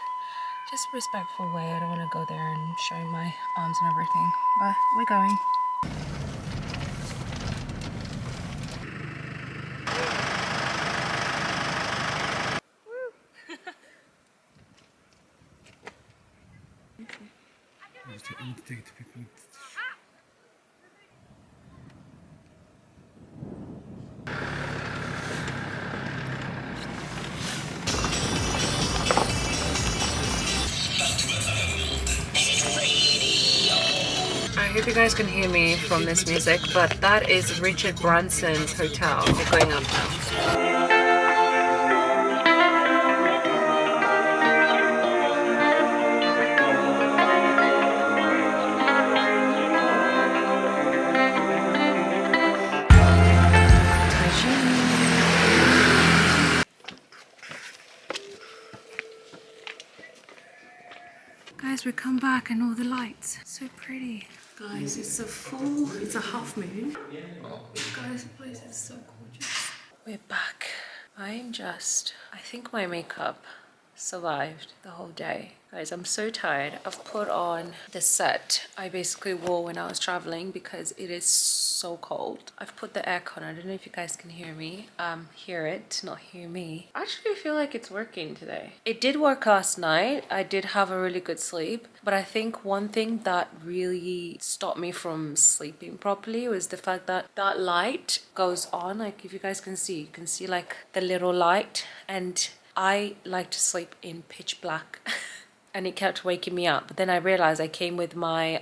Speaker 1: just respectful way. I don't want to go there and showing my arms and everything, but we're going. I hope you guys can hear me from this music, but that is Richard Branson's hotel. We're going up now. Guys, we come back and all the lights. So pretty. Guys, it's a half moon. Oh, guys, the place is so gorgeous. We're back. I think my makeup survived the whole day. Guys, I'm so tired. I've put on the set I basically wore when I was traveling because it is so cold. I've put the aircon. I don't know if you guys can hear me. Hear it, not hear me. I actually feel like it's working today. It did work last night. I did have a really good sleep, but I think one thing that really stopped me from sleeping properly was the fact that that light goes on. Like if you guys can see, you can see like the little light, and I like to sleep in pitch black. And it kept waking me up. But then I realized I came with my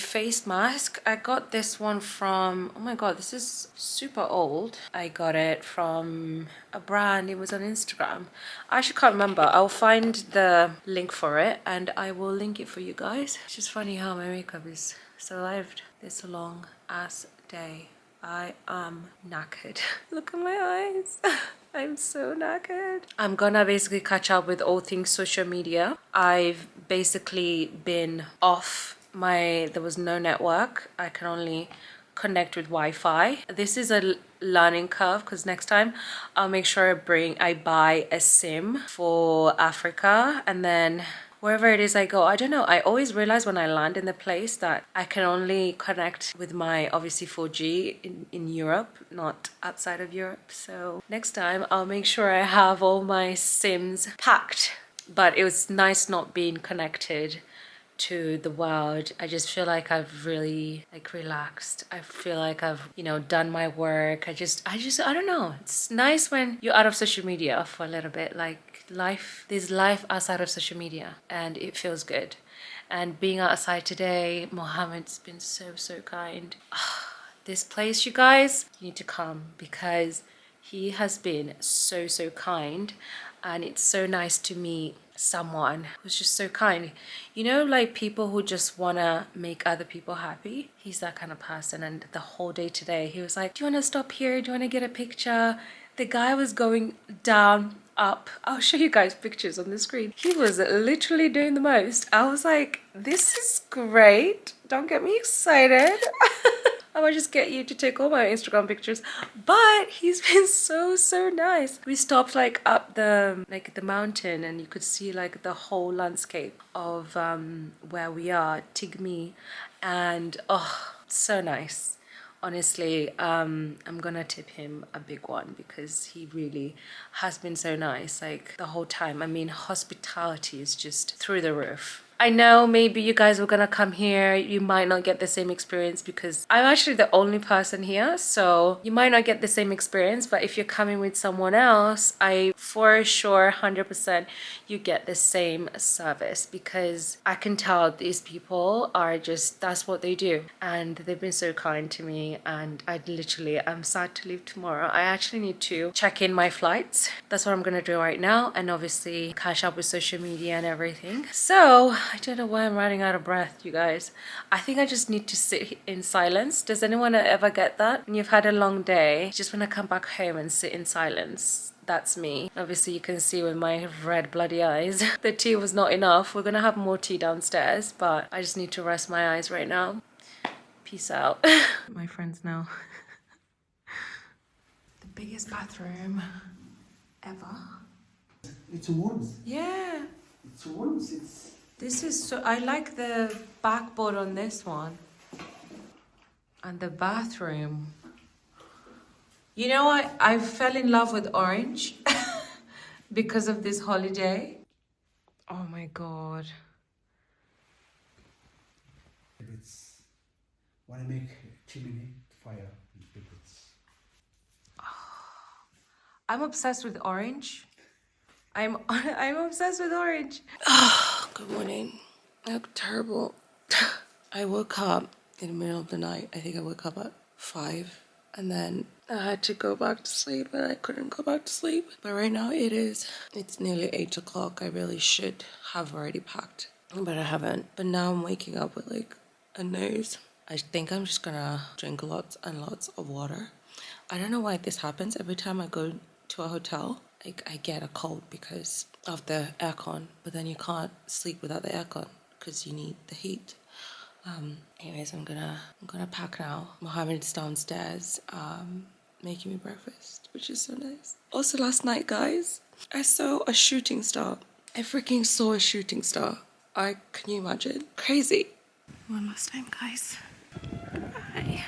Speaker 1: face mask. I got this one from, oh my god, this is super old. I got it from a brand. It was on Instagram. I actually can't remember. I'll find the link for it and I will link it for you guys. It's just funny how my makeup is survived this long ass day. I am knackered. Look at my eyes. I'm so knackered. I'm gonna basically catch up with all things social media. I've basically been off there was no network. I can only connect with Wi-Fi. This is a learning curve because next time I'll make sure I buy a SIM for Africa, and then wherever it is I go, I don't know, I always realize when I land in the place that I can only connect with my obviously 4G in Europe, not outside of Europe. So next time I'll make sure I have all my SIMs packed. But it was nice not being connected to the world. I just feel like I've really like relaxed. I feel like I've, done my work. I don't know. It's nice when you're out of social media for a little bit. Like there's life outside of social media and it feels good. And being outside today, Mohammed's been so kind. This place, you guys, you need to come because he has been so kind, and it's so nice to meet someone who's just so kind. Like people who just want to make other people happy. He's that kind of person. And the whole day today, he was like, do you want to stop here? Do you want to get a picture? The guy was going down, up. I'll show you guys pictures on the screen. He was literally doing the most. I was like, this is great. Don't get me excited. I might just get you to take all my Instagram pictures. But he's been so nice. We stopped like up the mountain, and you could see like the whole landscape of where we are, Tigmi, and oh, so nice. honestly, I'm gonna tip him a big one because he really has been so nice, like the whole time. I mean, hospitality is just through the roof. I know maybe you guys were gonna come here, you might not get the same experience because I'm actually the only person here, so you might not get the same experience, but if you're coming with someone else, I for sure 100% you get the same service, because I can tell these people are just, that's what they do, and they've been so kind to me. And I'm sad to leave tomorrow. I actually need to check in my flights. That's what I'm gonna do right now, and obviously catch up with social media and everything. So I don't know why I'm running out of breath, you guys. I think I just need to sit in silence. Does anyone ever get that? When you've had a long day, you just want to come back home and sit in silence. That's me. Obviously you can see with my red bloody eyes. The tea was not enough. We're gonna have more tea downstairs, but I just need to rest my eyes right now. Peace out. My friends now. The biggest bathroom ever.
Speaker 2: It's warm.
Speaker 1: Yeah.
Speaker 2: It's warm. It's.
Speaker 1: This is so, I like the backboard on this one. And the bathroom. You know, I fell in love with orange because of this holiday. Oh my God.
Speaker 2: It's when I make chimney fire. It's.
Speaker 1: I'm obsessed with orange. I'm obsessed with orange. Oh, good morning. I look terrible. I woke up in the middle of the night. I think I woke up at 5. And then I had to go back to sleep, but I couldn't go back to sleep. But right now it's nearly 8 o'clock. I really should have already packed, but I haven't. But now I'm waking up with like a nose. I think I'm just gonna drink lots and lots of water. I don't know why this happens. Every time I go to a hotel, like I get a cold because of the aircon, but then you can't sleep without the aircon because you need the heat. Anyways, I'm gonna pack now. Mohammed's downstairs making me breakfast, which is so nice. Also last night, guys, I saw a shooting star. I freaking saw a shooting star. Can you imagine? Crazy. One last time, guys. Bye.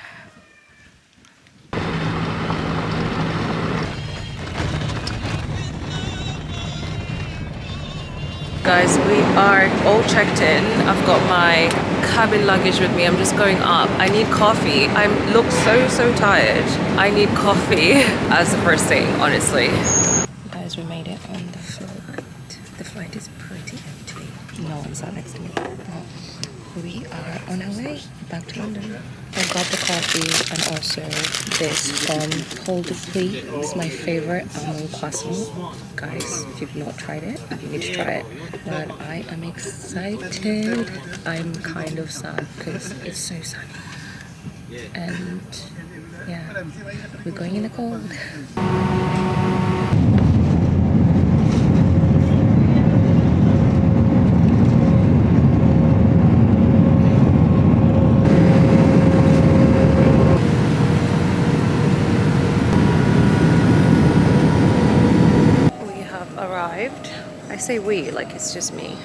Speaker 1: Guys, we are all checked in. I've got my cabin luggage with me. I'm just going up. I need coffee. I look so tired. I need coffee as the first thing, honestly. Guys, we made it on the flight. The flight is pretty empty. No one sat next to me. We are on our way back to London. I got the coffee and also this from Hold the Plea. It's my favorite almond croissant. Guys, if you've not tried it, you need to try it. But I am excited. I'm kind of sad because it's so sunny. And yeah, we're going in the cold. I say we, like it's just me.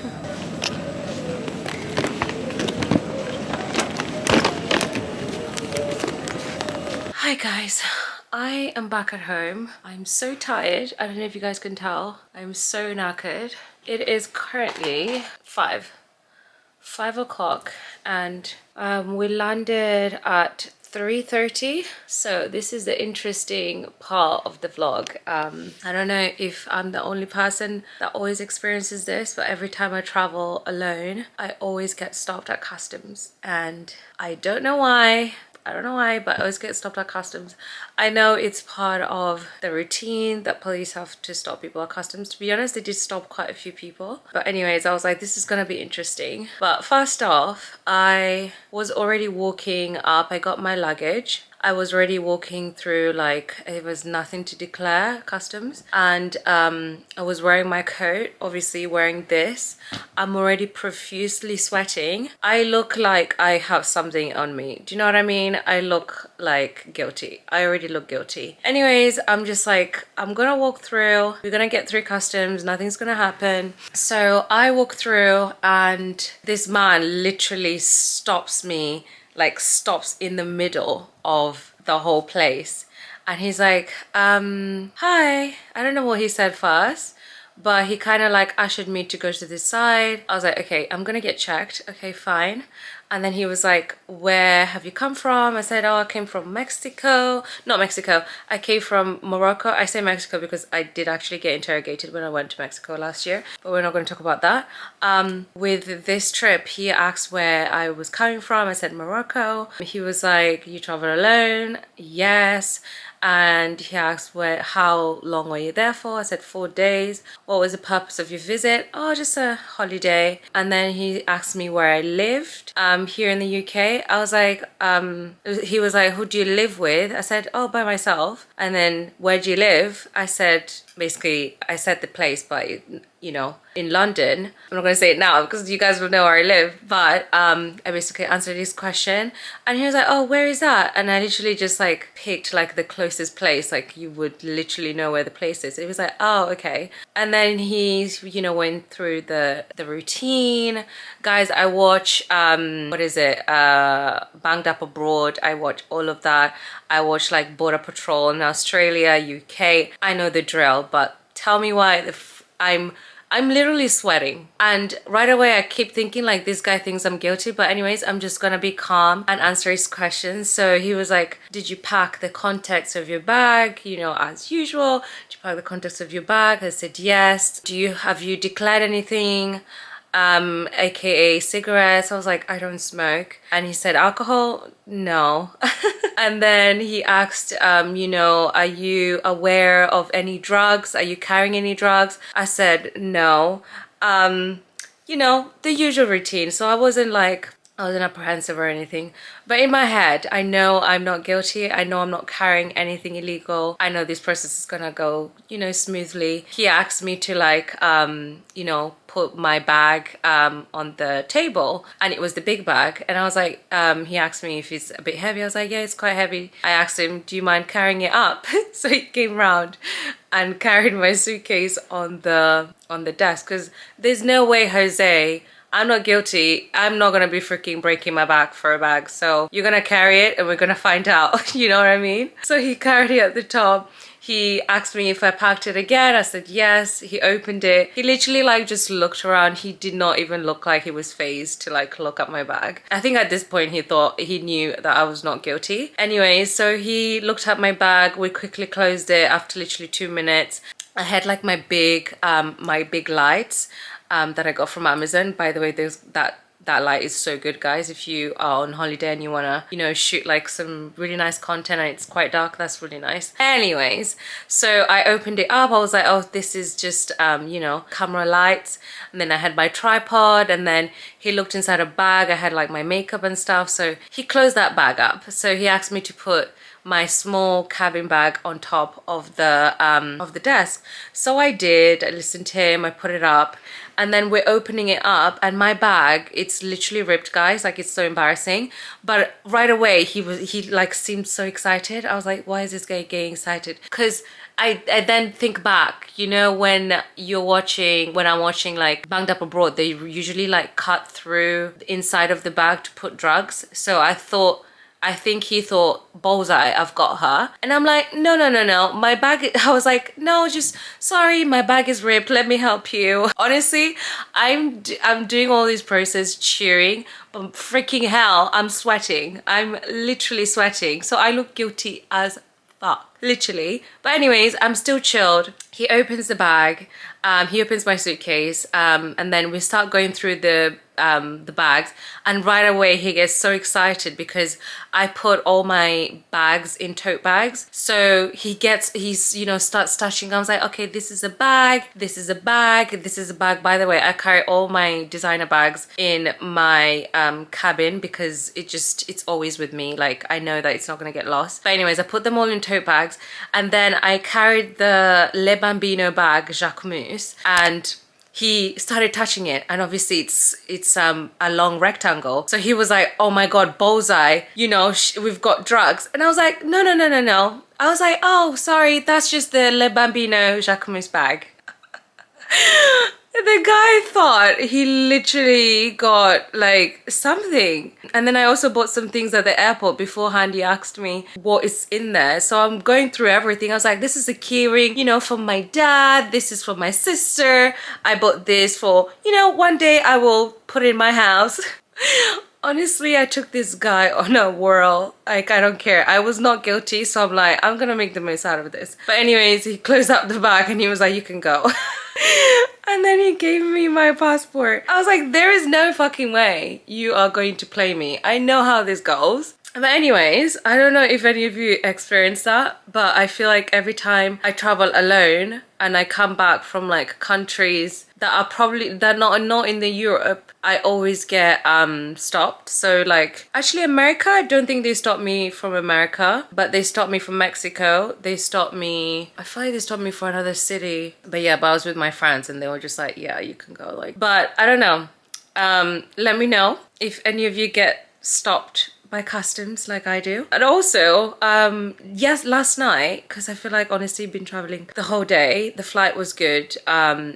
Speaker 1: Hi guys, I am back at home. I'm so tired. I don't know if you guys can tell. I'm so knackered. It is currently 5 o'clock and we landed at 3:30. So this is the interesting part of the vlog. I don't know if I'm the only person that always experiences this, but every time I travel alone, I always get stopped at customs, and I don't know why. But I always get stopped at customs. I know it's part of the routine that police have to stop people at customs. To be honest, they did stop quite a few people. But anyways, I was like, this is gonna be interesting. But first off, I was already walking up. I got my luggage. I was already walking through, like, it was nothing to declare customs, and I was wearing my coat, obviously wearing this. I'm already profusely sweating. I look like I have something on me. Do you know what I mean? I look like guilty. I already look guilty. Anyways, I'm just like, I'm gonna walk through. We're gonna get through customs. Nothing's gonna happen. So I walk through and this man literally stops me like stops in the middle of the whole place. And he's like, hi. I don't know what he said first, but he kind of like ushered me to go to this side. I was like, okay, I'm gonna get checked. Okay, fine. And then he was like, where have you come from? I said, oh, I came from Mexico. Not Mexico. I came from Morocco. I say Mexico because I did actually get interrogated when I went to Mexico last year, but we're not going to talk about that. With this trip, he asked where I was coming from. I said Morocco. He was like, you travel alone? Yes. And he asked how long were you there for? I said 4 days. What was the purpose of your visit? Oh, just a holiday. And then he asked me where I lived here in the UK. I was like, he was like, who do you live with? I said, oh, by myself. And then, where do you live? I said, basically, I said the place, but you know, in London. I'm not gonna say it now because you guys will know where I live, but I basically answered his question and he was like, oh, where is that? And I literally just like picked like the closest place, like you would literally know where the place is. It was like, oh, okay. And then he, you know, went through the routine. Guys, I watch what is it, Banged Up Abroad. I watch all of that. I watch like Border Patrol in Australia, UK. I know the drill, but tell me why I'm literally sweating. And right away I keep thinking like this guy thinks I'm guilty, but anyways, I'm just gonna be calm and answer his questions. So he was like, did you pack the contents of your bag, you know, as usual? Did you pack the contents of your bag? I said yes. Have you declared anything? AKA cigarettes. I was like, I don't smoke. And he said, alcohol? No. And then he asked, you know, are you aware of any drugs? Are you carrying any drugs? I said, no. You know, the usual routine. So I wasn't apprehensive or anything, but in my head I know I'm not guilty. I know I'm not carrying anything illegal. I know this process is gonna go, you know, smoothly. He asked me to like you know, put my bag on the table, and it was the big bag, and I was like, he asked me if it's a bit heavy. I was like, yeah, it's quite heavy. I asked him, do you mind carrying it up? So he came round and carried my suitcase on the desk, because there's no way, Jose, I'm not guilty. I'm not gonna be freaking breaking my back for a bag. So you're gonna carry it and we're gonna find out. You know what I mean? So he carried it at the top. He asked me if I packed it again. I said yes. He opened it. He literally like just looked around. He did not even look like he was fazed to like look at my bag. I think at this point he knew that I was not guilty. Anyway, so he looked at my bag. We quickly closed it after literally 2 minutes. I had like my big lights that I got from Amazon. By the way, there's that light is so good, guys. If you are on holiday and you wanna, you know, shoot like some really nice content and it's quite dark, that's really nice. Anyways, so I opened it up. I was like, oh, this is just you know, camera lights. And then I had my tripod, and then he looked inside a bag. I had like my makeup and stuff. So he closed that bag up. So he asked me to put my small cabin bag on top of the desk. So I did. I listened to him. I put it up, and then we're opening it up, and my bag, it's literally ripped, guys. Like, it's so embarrassing. But right away he like seemed so excited. I was like, why is this guy getting excited? Because I then think back, you know, when I'm watching like Banged Up Abroad, they usually like cut through the inside of the bag to put drugs. So I think he thought, bullseye, I've got her. And I'm like, no, my bag, I was like, no, just, sorry, my bag is ripped, let me help you. Honestly, I'm doing all this process cheering, but freaking hell, I'm sweating. I'm literally sweating. So I look guilty as fuck, literally. But anyways, I'm still chilled. He opens the bag, he opens my suitcase, and then we start going through the bags, and right away he gets so excited because I put all my bags in tote bags. So he's you know, starts touching. I was like, okay, this is a bag, this is a bag, this is a bag. By the way, I carry all my designer bags in my cabin because it's always with me. Like, I know that it's not gonna get lost. But anyways, I put them all in tote bags, and then I carried the Le Bambino bag, Jacquemus, and he started touching it, and obviously it's a long rectangle. So he was like, oh my god, bullseye, you know, we've got drugs. And I was like, no. I was like, oh, sorry, that's just the Le Bambino Jacquemus bag. And the guy thought he literally got like something. And then I also bought some things at the airport beforehand. He asked me what is in there. So I'm going through everything. I was like, this is a keyring, you know, from my dad. This is for my sister. I bought this for, you know, one day I will put in my house. Honestly, I took this guy on a whirl. Like, I don't care. I was not guilty, so I'm like, I'm gonna make the most out of this. But anyways, he closed up the bag and he was like, you can go. And then he gave me my passport. I was like, there is no fucking way you are going to play me. I know how this goes. But anyways, I don't know if any of you experience that, but I feel like every time I travel alone and I come back from like countries that are probably that not in the Europe, I always get stopped. So like actually America, I don't think they stopped me from America, but they stopped me from Mexico. They stopped me, I feel like they stopped me for another city. But yeah, but I was with my friends and they were just like, yeah, you can go. Like, but I don't know. Let me know if any of you get stopped by customs like I do. And also, yes, last night, because I feel like honestly been traveling the whole day, the flight was good.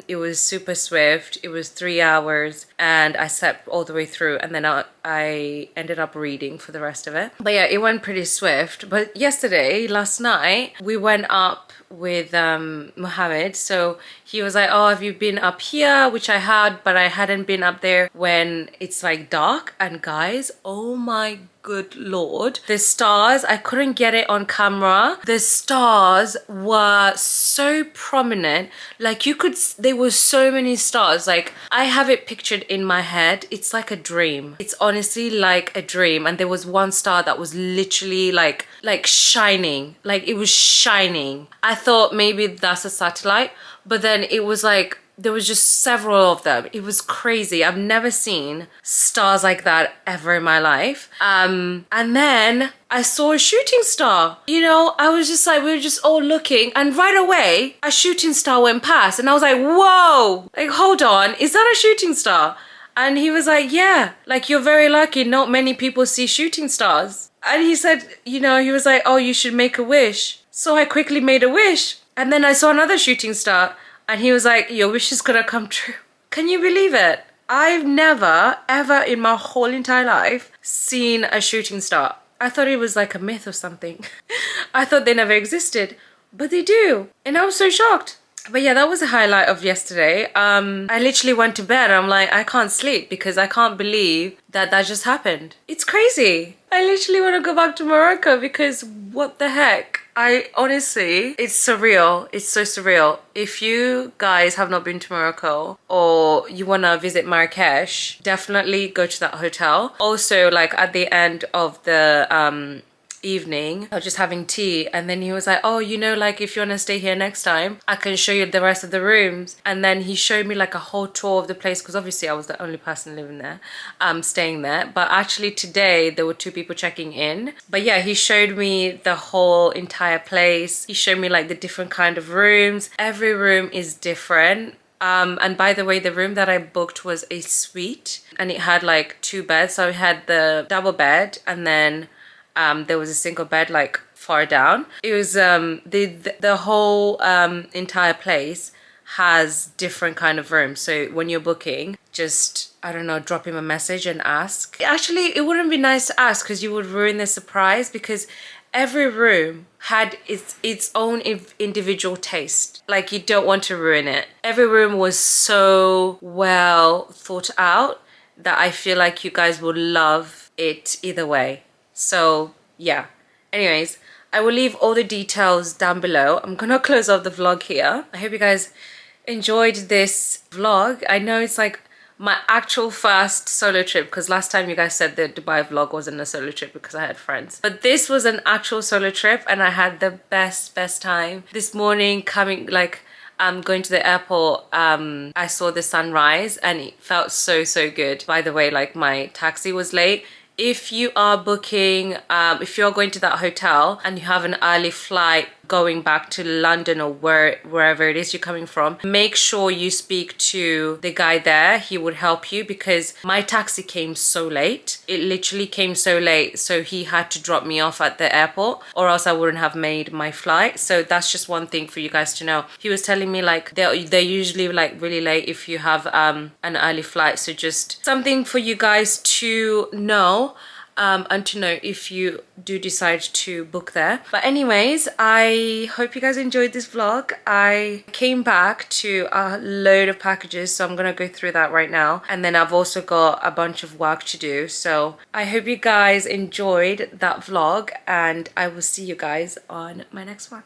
Speaker 1: It was super swift. It was 3 hours and I slept all the way through, and then I ended up reading for the rest of it. But yeah, it went pretty swift. But last night, we went up with Mohammed. So he was like, oh, have you been up here? Which I had, but I hadn't been up there when it's like dark. And guys, oh my good lord, the stars, I couldn't get it on camera. The stars were so prominent, like you could, there were so many stars. Like I have it pictured in my head. It's like a dream. It's honestly like a dream. And there was one star that was literally like shining, like it was shining. I thought maybe that's a satellite, but then it was like there was just several of them. It was crazy. I've never seen stars like that ever in my life. And then I saw a shooting star. You know, I was just like, we were just all looking, and right away a shooting star went past and I was like, whoa, like hold on, is that a shooting star? And he was like, yeah, like you're very lucky, not many people see shooting stars. And he said, you know, he was like, oh, you should make a wish. So I quickly made a wish, and then I saw another shooting star. And he was like, your wish is gonna come true. Can you believe it? I've never, ever in my whole entire life seen a shooting star. I thought it was like a myth or something. I thought they never existed, but they do. And I was so shocked. But yeah, that was a highlight of yesterday. I literally went to bed. I'm like, I can't sleep because I can't believe that just happened. It's crazy. I literally want to go back to Morocco because what the heck? I honestly, it's surreal. It's so surreal. If you guys have not been to Morocco or you want to visit Marrakech, definitely go to that hotel. Also, like at the end of the evening, I was just having tea, and then he was like, oh, you know, like if you want to stay here next time, I can show you the rest of the rooms. And then he showed me like a whole tour of the place, because obviously I was the only person living there, staying there. But actually today there were 2 people checking in. But yeah, he showed me the whole entire place. He showed me like the different kind of rooms. Every room is different. And by the way, the room that I booked was a suite, and it had like 2 beds. So we had the double bed, and then there was a single bed like far down. It was the whole entire place has different kind of rooms. So when you're booking, just, I don't know, drop him a message and ask. Actually, it wouldn't be nice to ask because you would ruin the surprise, because every room had its own individual taste. Like you don't want to ruin it. Every room was so well thought out that I feel like you guys will love it either way. So yeah, anyways, I will leave all the details down below. I'm gonna close off the vlog here. I hope you guys enjoyed this vlog. I know it's like my actual first solo trip, because last time you guys said the Dubai vlog wasn't a solo trip because I had friends, but this was an actual solo trip and I had the best time. This morning coming, like going to the airport, I saw the sunrise and it felt so good. By the way, like my taxi was late. If you are booking, if you're going to that hotel and you have an early flight going back to London or wherever it is you're coming from, make sure you speak to the guy there. He would help you, because my taxi came so late. It literally came so late, so he had to drop me off at the airport, or else I wouldn't have made my flight. So that's just one thing for you guys to know. He was telling me like they're usually like really late if you have an early flight. So just something for you guys to know. And to know if you do decide to book there. But anyways, I hope you guys enjoyed this vlog. I came back to a load of packages, so I'm gonna go through that right now. And then I've also got a bunch of work to do. So I hope you guys enjoyed that vlog, and I will see you guys on my next one.